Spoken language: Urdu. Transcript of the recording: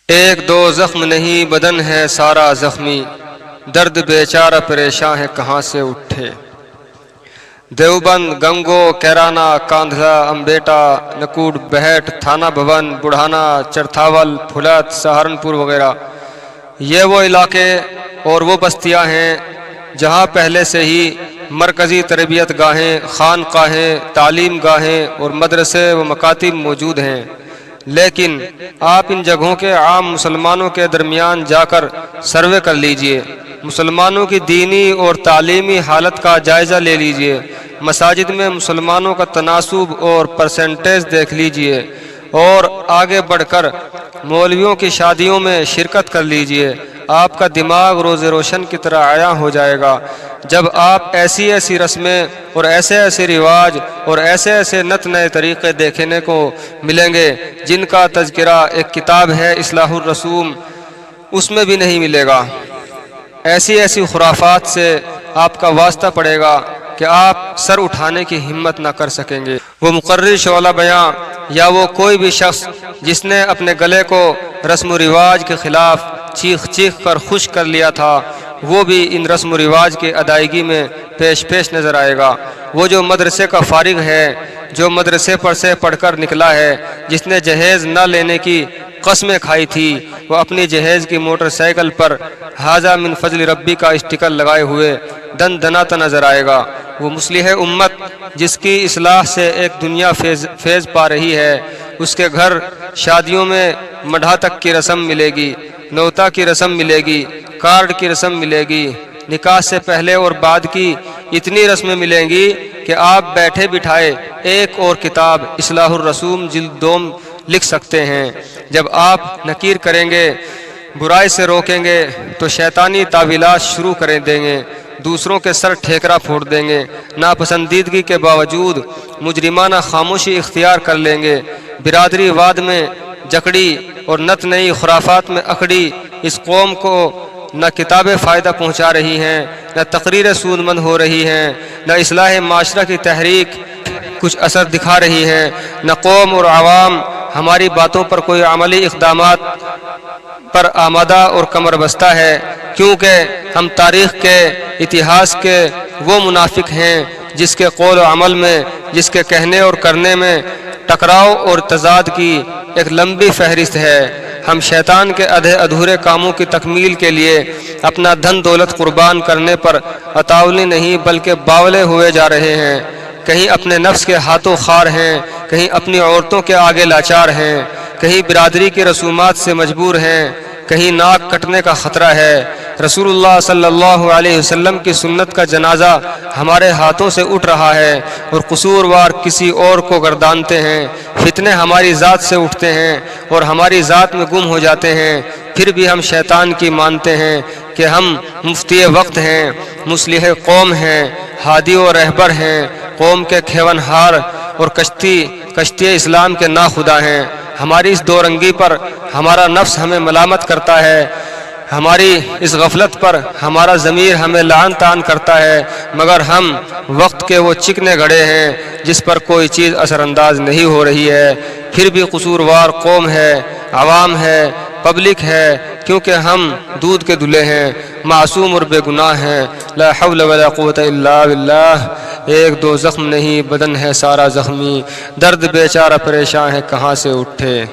ایک دو زخم نہیں بدن ہے سارا زخمی، درد بیچارہ پریشاں ہے کہاں سے اٹھے۔ دیوبند، گنگو، کیرانہ، کاندھلا، امبیٹا، نکوٹ، بہٹ، تھانہ بھون، بڑھانا، چرتھاول، پھلت، سہارنپور وغیرہ یہ وہ علاقے اور وہ بستیاں ہیں جہاں پہلے سے ہی مرکزی تربیت گاہیں، خانقاہیں، تعلیم گاہیں اور مدرسے و مکاتب موجود ہیں، لیکن آپ ان جگہوں کے عام مسلمانوں کے درمیان جا کر سروے کر لیجئے، مسلمانوں کی دینی اور تعلیمی حالت کا جائزہ لے لیجئے، مساجد میں مسلمانوں کا تناسب اور پرسنٹیج دیکھ لیجئے، اور آگے بڑھ کر مولویوں کی شادیوں میں شرکت کر لیجئے۔ آپ کا دماغ روز روشن کی طرح عیاں ہو جائے گا جب آپ ایسی ایسی رسمیں اور ایسے ایسے رواج اور ایسے ایسے نت نئے طریقے دیکھنے کو ملیں گے جن کا تذکرہ ایک کتاب ہے اصلاح الرسوم اس میں بھی نہیں ملے گا۔ ایسی ایسی خرافات سے آپ کا واسطہ پڑے گا کہ آپ سر اٹھانے کی ہمت نہ کر سکیں گے۔ وہ مقرر شعلہ بیاں یا وہ کوئی بھی شخص جس نے اپنے گلے کو رسم و رواج کے خلاف چیخ چیخ کر خشک کر لیا تھا، وہ بھی ان رسم و رواج کی ادائیگی میں پیش نظر آئے گا۔ وہ جو مدرسے کا فارغ ہے، جو مدرسے پر سے پڑھ کر نکلا ہے، جس نے جہیز نہ لینے کی قسمیں کھائی تھی، وہ اپنی جہیز کی موٹر سائیکل پر ھذا من فضل ربی کا اسٹیکر لگائے ہوئے دن دناتا نظر آئے گا۔ وہ مصلح امت جس کی اصلاح سے ایک دنیا فیض پا رہی ہے، اس کے گھر شادیوں میں مڈھا تک کی رسم ملے گی، نوتا کی رسم ملے گی، کارڈ کی رسم ملے گی، نکاح سے پہلے اور بعد کی اتنی رسمیں ملیں گی کہ آپ بیٹھے بٹھائے ایک اور کتاب اصلاح الرسوم جلد 2 لکھ سکتے ہیں۔ جب آپ نکیر کریں گے، برائی سے روکیں گے تو شیطانی تعویلات شروع کر دیں گے، دوسروں کے سر ٹھیکرا پھوڑ دیں گے، ناپسندیدگی کے باوجود مجرمانہ خاموشی اختیار کر لیں گے، برادری واد میں جکڑی اور نت نئی خرافات میں اکڑی اس قوم کو نہ کتابیں فائدہ پہنچا رہی ہیں، نہ تقریر سود مند ہو رہی ہیں، نہ اصلاح معاشرہ کی تحریک کچھ اثر دکھا رہی ہے، نہ قوم اور عوام ہماری باتوں پر کوئی عملی اقدامات پر آمادہ اور کمر بستہ ہے، کیونکہ ہم تاریخ کے اتہاس کے وہ منافق ہیں جس کے قول و عمل میں، جس کے کہنے اور کرنے میں ٹکراؤ اور تضاد کی ایک لمبی فہرست ہے۔ ہم شیطان کے آدھے ادھورے کاموں کی تکمیل کے لیے اپنا دھن دولت قربان کرنے پر اطاولی نہیں بلکہ باولے ہوئے جا رہے ہیں، کہیں اپنے نفس کے ہاتھوں خار ہیں، کہیں اپنی عورتوں کے آگے لاچار ہیں، کہیں برادری کی رسومات سے مجبور ہیں، کہیں ناک کٹنے کا خطرہ ہے۔ رسول اللہ صلی اللہ علیہ وسلم کی سنت کا جنازہ ہمارے ہاتھوں سے اٹھ رہا ہے اور قصوروار کسی اور کو گردانتے ہیں، فتنے ہماری ذات سے اٹھتے ہیں اور ہماری ذات میں گم ہو جاتے ہیں، پھر بھی ہم شیطان کی مانتے ہیں کہ ہم مفتی وقت ہیں، مصلح قوم ہیں، ہادی و رہبر ہیں، قوم کے کھیون ہار اور کشتی اسلام کے ناخدا ہیں۔ ہماری اس دو رنگی پر ہمارا نفس ہمیں ملامت کرتا ہے، ہماری اس غفلت پر ہمارا ضمیر ہمیں لعن طعن کرتا ہے، مگر ہم وقت کے وہ چکنے گھڑے ہیں جس پر کوئی چیز اثر انداز نہیں ہو رہی ہے، پھر بھی قصوروار قوم ہے، عوام ہے، پبلک ہے، کیونکہ ہم دودھ کے دلے ہیں، معصوم اور بے گناہ ہیں۔ لا حول ولا قوت الا باللہ۔ ایک دو زخم نہیں بدن ہے سارا زخمی، درد بیچارہ پریشاں ہے کہاں سے اٹھے۔